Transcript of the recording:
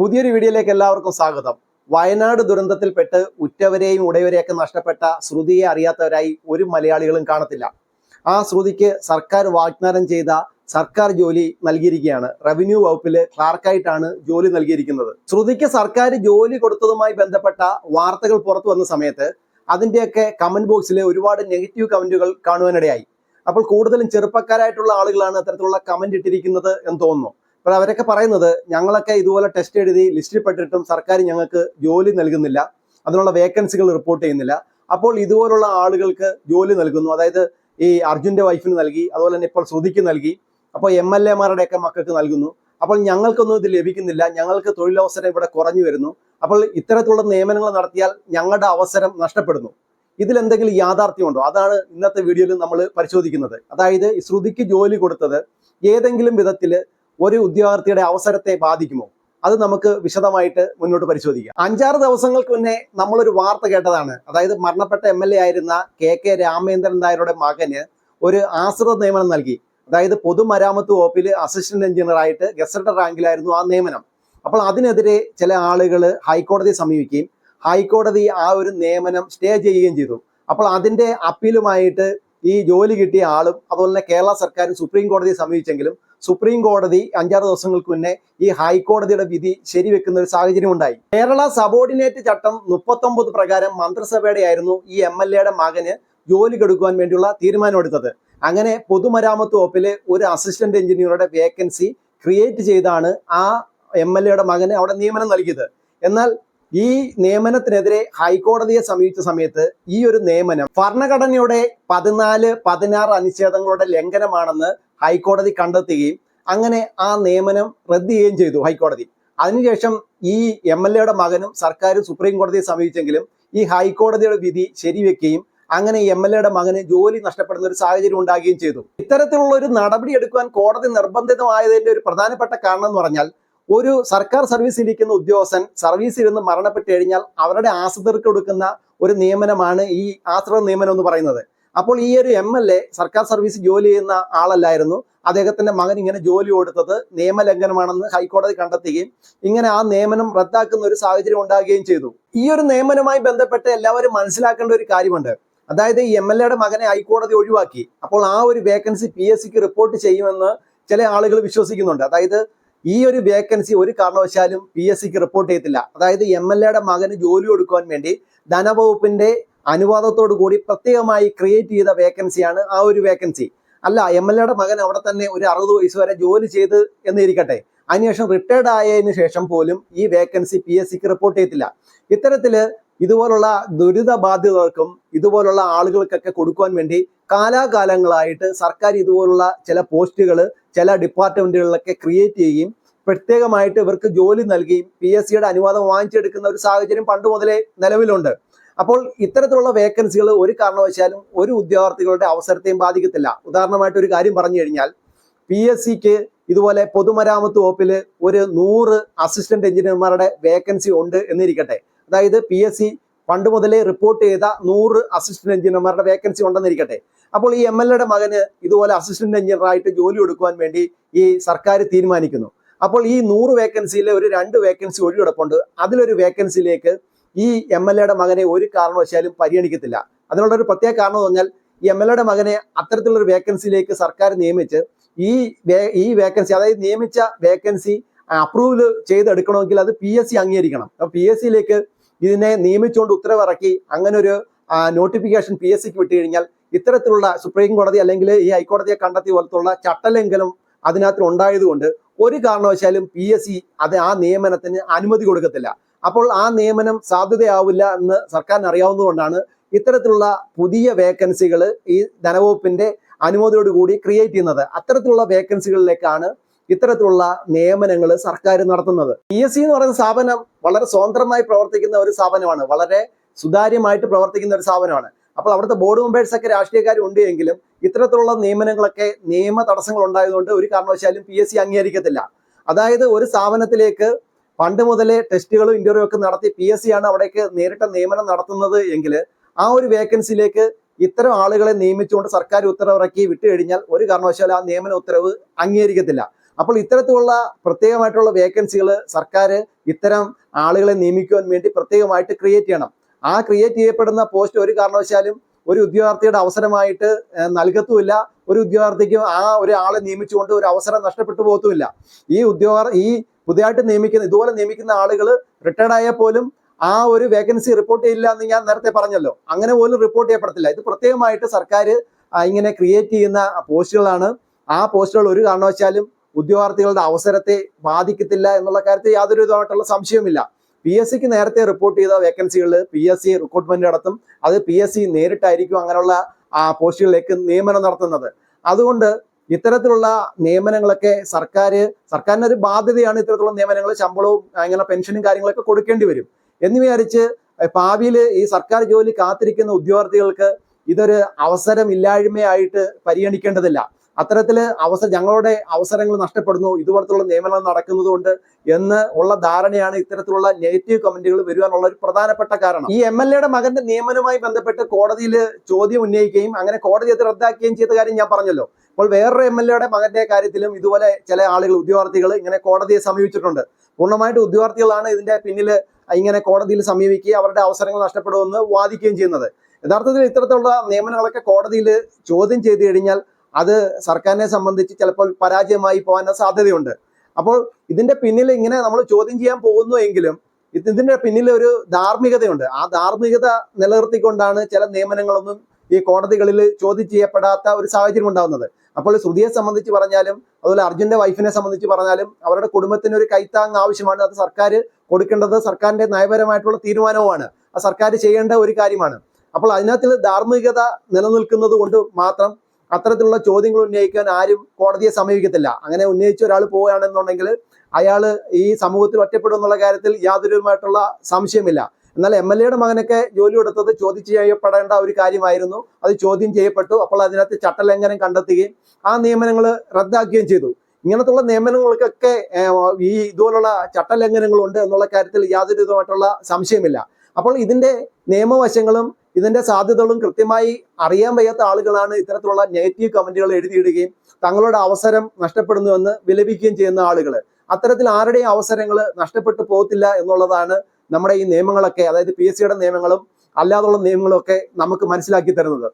പുതിയൊരു വീഡിയോയിലേക്ക് എല്ലാവർക്കും സ്വാഗതം. വയനാട് ദുരന്തത്തിൽപ്പെട്ട് ഉറ്റവരെയും ഉടയവരെയൊക്കെ നഷ്ടപ്പെട്ട ശ്രുതിയെ അറിയാത്തവരായി ഒരു മലയാളികളും കാണത്തില്ല. ആ ശ്രുതിക്ക് സർക്കാർ വാഗ്ദാനം ചെയ്ത സർക്കാർ ജോലി നൽകിയിരിക്കുകയാണ്. റവന്യൂ വകുപ്പില് ക്ലാർക്കായിട്ടാണ് ജോലി നൽകിയിരിക്കുന്നത്. ശ്രുതിക്ക് സർക്കാർ ജോലി കൊടുത്തതുമായി ബന്ധപ്പെട്ട വാർത്തകൾ പുറത്തു വന്ന സമയത്ത് അതിൻ്റെയൊക്കെ കമന്റ് ബോക്സിൽ ഒരുപാട് നെഗറ്റീവ് കമന്റുകൾ കാണുവാനിടയായി. അപ്പോൾ കൂടുതലും ചെറുപ്പക്കാരായിട്ടുള്ള ആളുകളാണ് അത്തരത്തിലുള്ള കമന്റ് ഇട്ടിരിക്കുന്നത് എന്ന് തോന്നുന്നു. അപ്പോൾ അവരൊക്കെ പറയുന്നത്, ഞങ്ങളൊക്കെ ഇതുപോലെ ടെസ്റ്റ് എഴുതി ലിസ്റ്റിൽ പെട്ടിട്ടും സർക്കാർ ഞങ്ങൾക്ക് ജോലി നൽകുന്നില്ല, അതിനുള്ള വേക്കൻസികൾ റിപ്പോർട്ട് ചെയ്യുന്നില്ല. അപ്പോൾ ഇതുപോലുള്ള ആളുകൾക്ക് ജോലി നൽകുന്നു. അതായത് ഈ അർജുന്റെ വൈഫിന് നൽകി, അതുപോലെ തന്നെ ഇപ്പോൾ ശ്രുതിക്ക് നൽകി, അപ്പോൾ MLA-മാരുടെയൊക്കെ മക്കൾക്ക് നൽകുന്നു. അപ്പോൾ ഞങ്ങൾക്കൊന്നും ഇത് ലഭിക്കുന്നില്ല, ഞങ്ങൾക്ക് തൊഴിലവസരം ഇവിടെ കുറഞ്ഞു വരുന്നു. അപ്പോൾ ഇത്തരത്തിലുള്ള നിയമനങ്ങൾ നടത്തിയാൽ ഞങ്ങളുടെ അവസരം നഷ്ടപ്പെടുന്നു. ഇതിലെന്തെങ്കിലും യാഥാർത്ഥ്യമുണ്ടോ? അതാണ് ഇന്നത്തെ വീഡിയോയിൽ നമ്മൾ പരിശോധിക്കുന്നത്. അതായത് ശ്രുതിക്ക് ജോലി കൊടുത്തത് ഏതെങ്കിലും വിധത്തിൽ ഒരു ഉദ്യോഗാർത്ഥിയുടെ അവസരത്തെ ബാധിക്കുമോ? അത് നമുക്ക് വിശദമായിട്ട് മുന്നോട്ട് പരിശോധിക്കാം. 5-6 ദിവസങ്ങൾക്ക് മുന്നേ നമ്മളൊരു വാർത്ത കേട്ടതാണ്. അതായത് മരണപ്പെട്ട MLA ആയിരുന്ന KK രാമേന്ദ്രൻ നായരുടെ മകന് ഒരു ആശ്രിത നിയമനം നൽകി. അതായത് പൊതുമരാമത്ത് വകുപ്പിൽ അസിസ്റ്റന്റ് എഞ്ചിനീയർ ആയിട്ട് ഗസറ്റഡ് റാങ്കിലായിരുന്നു ആ നിയമനം. അപ്പോൾ അതിനെതിരെ ചില ആളുകൾ ഹൈക്കോടതിയെ സമീപിക്കുകയും ഹൈക്കോടതി ആ ഒരു നിയമനം സ്റ്റേ ചെയ്യുകയും ചെയ്തു. അപ്പോൾ അതിന്റെ അപ്പീലുമായിട്ട് ഈ ജോലി കിട്ടിയ ആളും അതുപോലെ തന്നെ കേരള സർക്കാരും സുപ്രീം കോടതിയെ സമീപിച്ചെങ്കിലും സുപ്രീം കോടതി 5-6 ദിവസങ്ങൾക്ക് മുന്നേ ഈ ഹൈക്കോടതിയുടെ വിധി ശരിവെക്കുന്ന ഒരു സാഹചര്യം ഉണ്ടായി. കേരള സബോർഡിനേറ്റ് ചട്ടം 39 പ്രകാരം മന്ത്രിസഭയുടെ ആയിരുന്നു ഈ MLA-യുടെ മകന് ജോലി കൊടുക്കുവാൻ വേണ്ടിയുള്ള തീരുമാനമെടുത്തത്. അങ്ങനെ പൊതുമരാമത്ത് വകുപ്പില് ഒരു അസിസ്റ്റന്റ് എഞ്ചിനീയറുടെ വേക്കൻസി ക്രിയേറ്റ് ചെയ്താണ് ആ MLA-യുടെ മകന് അവിടെ നിയമനം നൽകിയത്. എന്നാൽ ഈ നിയമനത്തിനെതിരെ ഹൈക്കോടതിയെ സമീപിച്ച സമയത്ത് ഈ ഒരു നിയമനം ഭരണഘടനയുടെ 14-16 അനുച്ഛേദങ്ങളുടെ ലംഘനമാണെന്ന് ഹൈക്കോടതി കണ്ടെത്തുകയും അങ്ങനെ ആ നിയമനം റദ്ദ് ചെയ്യുകയും ചെയ്തു ഹൈക്കോടതി. അതിനുശേഷം ഈ MLA-യുടെ മകനും സർക്കാരും സുപ്രീം കോടതിയെ സമീപിച്ചെങ്കിലും ഈ ഹൈക്കോടതിയുടെ വിധി ശരിവെക്കുകയും അങ്ങനെ MLA-യുടെ മകന് ജോലി നഷ്ടപ്പെടുന്ന ഒരു സാഹചര്യം ഉണ്ടാകുകയും ചെയ്തു. ഇത്തരത്തിലുള്ള ഒരു നടപടി എടുക്കുവാൻ കോടതി നിർബന്ധിതമായതിന്റെ ഒരു പ്രധാനപ്പെട്ട കാരണം എന്ന് പറഞ്ഞാൽ, ഒരു സർക്കാർ സർവീസിലിരിക്കുന്ന ഉദ്യോഗസ്ഥൻ സർവീസിൽ നിന്ന് മരണപ്പെട്ട് കഴിഞ്ഞാൽ അവരുടെ ആശ്രിതർക്ക് കൊടുക്കുന്ന ഒരു നിയമനമാണ് ഈ ആശ്രിത നിയമനം എന്ന് പറയുന്നത്. അപ്പോൾ ഈ ഒരു MLA സർക്കാർ സർവീസ് ജോലി ചെയ്യുന്ന ആളല്ലായിരുന്നു. അദ്ദേഹത്തിന്റെ മകൻ ഇങ്ങനെ ജോലി കൊടുത്തത് നിയമലംഘനമാണെന്ന് ഹൈക്കോടതി കണ്ടെത്തുകയും ഇങ്ങനെ ആ നിയമനം റദ്ദാക്കുന്ന ഒരു സാഹചര്യം ഉണ്ടാകുകയും ചെയ്തു. ഈ ഒരു നിയമനവുമായി ബന്ധപ്പെട്ട് എല്ലാവരും മനസ്സിലാക്കേണ്ട ഒരു കാര്യമുണ്ട്. അതായത് ഈ MLA-യുടെ മകനെ ഹൈക്കോടതി ഒഴിവാക്കി. അപ്പോൾ ആ ഒരു വേക്കൻസി PSCക്ക് റിപ്പോർട്ട് ചെയ്യുമെന്ന് ചില ആളുകൾ വിശ്വസിക്കുന്നുണ്ട്. അതായത് ഈ ഒരു വേക്കൻസി ഒരു കാരണവശാലും PSCക്ക് റിപ്പോർട്ട് ചെയ്യത്തില്ല. അതായത് MLA-യുടെ മകന് ജോലി കൊടുക്കുവാൻ വേണ്ടി ധനവകുപ്പിന്റെ അനുവാദത്തോടു കൂടി പ്രത്യേകമായി ക്രിയേറ്റ് ചെയ്ത വേക്കൻസിയാണ് ആ ഒരു വേക്കൻസി. അല്ല, MLA-യുടെ മകൻ അവിടെ തന്നെ ഒരു 60 വയസ്സ് വരെ ജോലി ചെയ്ത് എന്നിരിക്കട്ടെ, അതിനുശേഷം റിട്ടയർഡ് ആയതിനു ശേഷം പോലും ഈ വേക്കൻസി PSCക്ക് റിപ്പോർട്ട് ചെയ്യത്തില്ല. ഇത്തരത്തില് ഇതുപോലുള്ള ദുരിതബാധിതർക്കും ഇതുപോലുള്ള ആളുകൾക്കൊക്കെ കൊടുക്കുവാൻ വേണ്ടി കാലാകാലങ്ങളായിട്ട് സർക്കാർ ഇതുപോലുള്ള ചില പോസ്റ്റുകൾ ചില ഡിപ്പാർട്ട്മെന്റുകളിലൊക്കെ ക്രിയേറ്റ് ചെയ്യുകയും പ്രത്യേകമായിട്ട് ഇവർക്ക് ജോലി നൽകുകയും PSCയുടെ അനുവാദം വാങ്ങിച്ചെടുക്കുന്ന ഒരു സാഹചര്യം പണ്ട് മുതലേ നിലവിലുണ്ട്. അപ്പോൾ ഇത്തരത്തിലുള്ള വേക്കൻസികൾ ഒരു കാരണവശാലും ഒരു ഉദ്യോഗാർത്ഥികളുടെ അവസരത്തെയും ബാധിക്കത്തില്ല. ഉദാഹരണമായിട്ട് ഒരു കാര്യം പറഞ്ഞു കഴിഞ്ഞാൽ, PSCക്ക് ഇതുപോലെ പൊതുമരാമത്ത് വകുപ്പിൽ ഒരു 100 അസിസ്റ്റന്റ് എഞ്ചിനീയർമാരുടെ വേക്കൻസി ഉണ്ട് എന്നിരിക്കട്ടെ. അതായത് PSC പണ്ട് മുതലേ റിപ്പോർട്ട് ചെയ്ത 100 അസിസ്റ്റന്റ് എഞ്ചിനീയർമാരുടെ വേക്കൻസി ഉണ്ടെന്നിരിക്കട്ടെ. അപ്പോൾ ഈ MLA-യുടെ മകന് ഇതുപോലെ അസിസ്റ്റന്റ് എഞ്ചിനീയറായിട്ട് ജോലി കൊടുക്കുവാൻ വേണ്ടി ഈ സർക്കാർ തീരുമാനിക്കുന്നു. അപ്പോൾ ഈ 100 വേക്കൻസിയിലെ ഒരു 2 വേക്കൻസി ഒഴികിടപ്പുണ്ട്. അതിലൊരു വേക്കൻസിയിലേക്ക് ഈ MLA-യുടെ മകനെ ഒരു കാരണവശാലും പരിഗണിക്കത്തില്ല. അതിനുള്ള ഒരു പ്രത്യേക കാരണം എന്ന് പറഞ്ഞാൽ, ഈ MLA-യുടെ മകനെ അത്തരത്തിലുള്ള ഒരു വേക്കൻസിയിലേക്ക് സർക്കാർ നിയമിച്ച് ഈ വേക്കൻസി, അതായത് നിയമിച്ച വേക്കൻസി അപ്രൂവൽ ചെയ്തെടുക്കണമെങ്കിൽ അത് PSC അംഗീകരിക്കണം. അപ്പോൾ PSCയിലേക്ക് ഇതിനെ നിയമിച്ചുകൊണ്ട് ഉത്തരവിറക്കി അങ്ങനെ ഒരു നോട്ടിഫിക്കേഷൻ PSCക്ക് വിട്ടു കഴിഞ്ഞാൽ ഇത്തരത്തിലുള്ള സുപ്രീം കോടതി അല്ലെങ്കിൽ ഈ ഹൈക്കോടതിയെ കണ്ടെത്തിയ പോലത്തുള്ള ചട്ടലംഘനം അതിനകത്ത് ഉണ്ടായതുകൊണ്ട് ഒരു കാരണവശാലും PSC ആ നിയമനത്തിന് അനുമതി കൊടുക്കത്തില്ല. അപ്പോൾ ആ നിയമനം സാധ്യതയാവില്ല എന്ന് സർക്കാരിന് അറിയാവുന്നതുകൊണ്ടാണ് ഇത്തരത്തിലുള്ള പുതിയ വേക്കൻസികൾ ഈ ധനവകുപ്പിന്റെ അനുമതിയോടുകൂടി ക്രിയേറ്റ് ചെയ്യുന്നത്. അത്തരത്തിലുള്ള വേക്കൻസികളിലേക്കാണ് ഇത്തരത്തിലുള്ള നിയമനങ്ങൾ സർക്കാർ നടത്തുന്നത്. PSC എന്ന് പറയുന്ന സ്ഥാപനം വളരെ സ്വതന്ത്രമായി പ്രവർത്തിക്കുന്ന ഒരു സ്ഥാപനമാണ്, വളരെ സുതാര്യമായിട്ട് പ്രവർത്തിക്കുന്ന ഒരു സ്ഥാപനമാണ്. അപ്പോൾ അവിടുത്തെ ബോർഡ് മെമ്പേഴ്സൊക്കെ രാഷ്ട്രീയക്കാരും ഉണ്ട് എങ്കിലും ഇത്തരത്തിലുള്ള നിയമനങ്ങളൊക്കെ നിയമ തടസ്സങ്ങൾ ഉണ്ടായതുകൊണ്ട് ഒരു കാരണവശാലും PSC അംഗീകരിക്കത്തില്ല. അതായത് ഒരു സ്ഥാപനത്തിലേക്ക് പണ്ട് മുതലേ ടെസ്റ്റുകളും ഇന്റർവ്യൂ ഒക്കെ നടത്തി PSC ആണ് അവിടേക്ക് നേരിട്ട് നിയമനം നടത്തുന്നത് എങ്കിൽ ആ ഒരു വേക്കൻസിയിലേക്ക് ഇത്തരം ആളുകളെ നിയമിച്ചുകൊണ്ട് സർക്കാർ ഉത്തരവിറക്കി വിട്ടുകഴിഞ്ഞാൽ ഒരു കാരണവശാലും ആ നിയമന ഉത്തരവ് അംഗീകരിക്കത്തില്ല. അപ്പോൾ ഇത്തരത്തിലുള്ള പ്രത്യേകമായിട്ടുള്ള വേക്കൻസികൾ സർക്കാർ ഇത്തരം ആളുകളെ നിയമിക്കുവാൻ വേണ്ടി പ്രത്യേകമായിട്ട് ക്രിയേറ്റ് ചെയ്യണം. ആ ക്രിയേറ്റ് ചെയ്യപ്പെടുന്ന പോസ്റ്റ് ഒരു കാരണവശാലും ഒരു ഉദ്യോഗാർത്ഥിയുടെ അവസരമായിട്ട് നൽകത്തുമില്ല. ഒരു ഉദ്യോഗാർത്ഥിക്കും ആ ഒരു ആളെ നിയമിച്ചുകൊണ്ട് ഒരു അവസരം നഷ്ടപ്പെട്ടു പോകത്തുമില്ല. ഈ പുതിയതായിട്ട് ഇതുപോലെ നിയമിക്കുന്ന ആളുകൾ റിട്ടയർഡ് ആയാൽ പോലും ആ ഒരു വേക്കൻസി റിപ്പോർട്ട് ചെയ്യില്ല എന്ന് ഞാൻ നേരത്തെ പറഞ്ഞല്ലോ. അങ്ങനെ പോലും റിപ്പോർട്ട് ചെയ്യപ്പെടത്തില്ല. ഇത് പ്രത്യേകമായിട്ട് സർക്കാർ ഇങ്ങനെ ക്രിയേറ്റ് ചെയ്യുന്ന പോസ്റ്റുകളാണ്. ആ പോസ്റ്റുകൾ ഒരു കാരണവശാലും ഉദ്യോഗാർത്ഥികളുടെ അവസരത്തെ ബാധിക്കത്തില്ല എന്നുള്ള കാര്യത്തിൽ യാതൊരു വിധമായിട്ടുള്ള സംശയവുമില്ല. PSC നേരത്തെ റിപ്പോർട്ട് ചെയ്ത വേക്കൻസികളിൽ PSC റിക്രൂട്ട്മെന്റ് നടത്തും. അത് PSC നേരിട്ടായിരിക്കും അങ്ങനെയുള്ള പോസ്റ്റുകളിലേക്ക് നിയമനം നടത്തുന്നത്. അതുകൊണ്ട് ഇത്തരത്തിലുള്ള നിയമനങ്ങളൊക്കെ സർക്കാരിന് ഒരു ബാധ്യതയാണ്. ഇത്തരത്തിലുള്ള നിയമനങ്ങൾ ശമ്പളവും ഇങ്ങനെ പെൻഷനും കാര്യങ്ങളൊക്കെ കൊടുക്കേണ്ടി വരും എന്ന് വിചാരിച്ച് ഭാവിയിൽ ഈ സർക്കാർ ജോലി കാത്തിരിക്കുന്ന ഉദ്യോഗാർത്ഥികൾക്ക് ഇതൊരു അവസരമില്ലായ്മയായിട്ട് പരിഗണിക്കേണ്ടതില്ല. അത്തരത്തില് ഞങ്ങളുടെ അവസരങ്ങൾ നഷ്ടപ്പെടുന്നു ഇതുപോലത്തുള്ള നിയമനം നടക്കുന്നതുകൊണ്ട് എന്ന് ഉള്ള ധാരണയാണ് ഇത്തരത്തിലുള്ള നെഗറ്റീവ് കമന്റുകൾ വരുവാനുള്ള ഒരു പ്രധാനപ്പെട്ട കാരണം. ഈ MLA മകന്റെ നിയമനവുമായി ബന്ധപ്പെട്ട് കോടതിയിൽ ചോദ്യം ഉന്നയിക്കുകയും അങ്ങനെ കോടതി അത് റദ്ദാക്കുകയും ചെയ്ത കാര്യം ഞാൻ പറഞ്ഞല്ലോ. അപ്പോൾ വേറൊരു MLA മകന്റെ കാര്യത്തിലും ഇതുപോലെ ചില ആളുകൾ ഉദ്യോഗാർത്ഥികൾ ഇങ്ങനെ കോടതിയെ സമീപിച്ചിട്ടുണ്ട്. പൂർണ്ണമായിട്ട് ഉദ്യോഗാർത്ഥികളാണ് ഇതിന്റെ പിന്നിൽ ഇങ്ങനെ കോടതിയിൽ സമീപിക്കുകയും അവരുടെ അവസരങ്ങൾ നഷ്ടപ്പെടുമെന്ന് വാദിക്കുകയും ചെയ്യുന്നത്. യഥാർത്ഥത്തിൽ ഇത്തരത്തിലുള്ള നിയമനങ്ങളൊക്കെ കോടതിയിൽ ചോദ്യം ചെയ്തു കഴിഞ്ഞാൽ അത് സർക്കാരിനെ സംബന്ധിച്ച് ചിലപ്പോൾ പരാജയമായി പോകാൻ സാധ്യതയുണ്ട്. അപ്പോൾ ഇതിന്റെ പിന്നിൽ ഇങ്ങനെ നമ്മൾ ചോദ്യം ചെയ്യാൻ പോകുന്നു എങ്കിലും ഇതിന്റെ പിന്നിൽ ഒരു ധാർമ്മികതയുണ്ട്. ആ ധാർമ്മികത നിലനിർത്തിക്കൊണ്ടാണ് ചില നിയമനങ്ങളൊന്നും ഈ കോടതികളിൽ ചോദ്യം ചെയ്യപ്പെടാത്ത ഒരു സാഹചര്യം ഉണ്ടാകുന്നത്. അപ്പോൾ ശ്രുതിയെ സംബന്ധിച്ച് പറഞ്ഞാലും അതുപോലെ അർജുന്റെ വൈഫിനെ സംബന്ധിച്ച് പറഞ്ഞാലും അവരുടെ കുടുംബത്തിന് ഒരു കൈത്താങ് ആവശ്യമാണ്. അത് സർക്കാർ കൊടുക്കേണ്ടത് സർക്കാരിന്റെ നയപരമായിട്ടുള്ള തീരുമാനവുമാണ്. അത് സർക്കാർ ചെയ്യേണ്ട ഒരു കാര്യമാണ്. അപ്പോൾ അതിനകത്ത് ധാർമ്മികത നിലനിൽക്കുന്നത് കൊണ്ട് മാത്രം അത്തരത്തിലുള്ള ചോദ്യങ്ങൾ ഉന്നയിക്കാൻ ആരും കോടതിയെ സമീപിക്കത്തില്ല. അങ്ങനെ ഉന്നയിച്ച ഒരാൾ പോവുകയാണെന്നുണ്ടെങ്കിൽ അയാള് ഈ സമൂഹത്തിൽ ഒറ്റപ്പെടും എന്നുള്ള കാര്യത്തിൽ യാതൊരുമായിട്ടുള്ള സംശയമില്ല. എന്നാൽ MLA മകനൊക്കെ ജോലി കൊടുത്തത് ചോദ്യം ചെയ്യപ്പെടേണ്ട ഒരു കാര്യമായിരുന്നു. അത് ചോദ്യം ചെയ്യപ്പെട്ടു. അപ്പോൾ അതിനകത്ത് ചട്ടലംഘനം കണ്ടെത്തുകയും ആ നിയമനങ്ങൾ റദ്ദാക്കുകയും ചെയ്തു. ഇങ്ങനത്തുള്ള നിയമനങ്ങൾക്കൊക്കെ ഇതുപോലുള്ള ചട്ടലംഘനങ്ങളുണ്ട് എന്നുള്ള കാര്യത്തിൽ യാതൊരു വിധമായിട്ടുള്ള സംശയമില്ല. അപ്പോൾ ഇതിന്റെ നിയമവശങ്ങളും ഇതിന്റെ സാധ്യതകളും കൃത്യമായി അറിയാൻ വയ്യാത്ത ആളുകളാണ് ഇത്തരത്തിലുള്ള നെഗറ്റീവ് കമന്റുകൾ എഴുതിയിടുകയും തങ്ങളുടെ അവസരം നഷ്ടപ്പെടുന്നുവെന്ന് വിലപിക്കുകയും ചെയ്യുന്ന ആളുകൾ. അത്തരത്തിൽ ആരുടെയും അവസരങ്ങൾ നഷ്ടപ്പെട്ടു പോകത്തില്ല എന്നുള്ളതാണ് നമ്മുടെ ഈ നിയമങ്ങളൊക്കെ, അതായത് PSC നിയമങ്ങളും അല്ലാതുള്ള നിയമങ്ങളും ഒക്കെ നമുക്ക് മനസ്സിലാക്കി തരുന്നത്.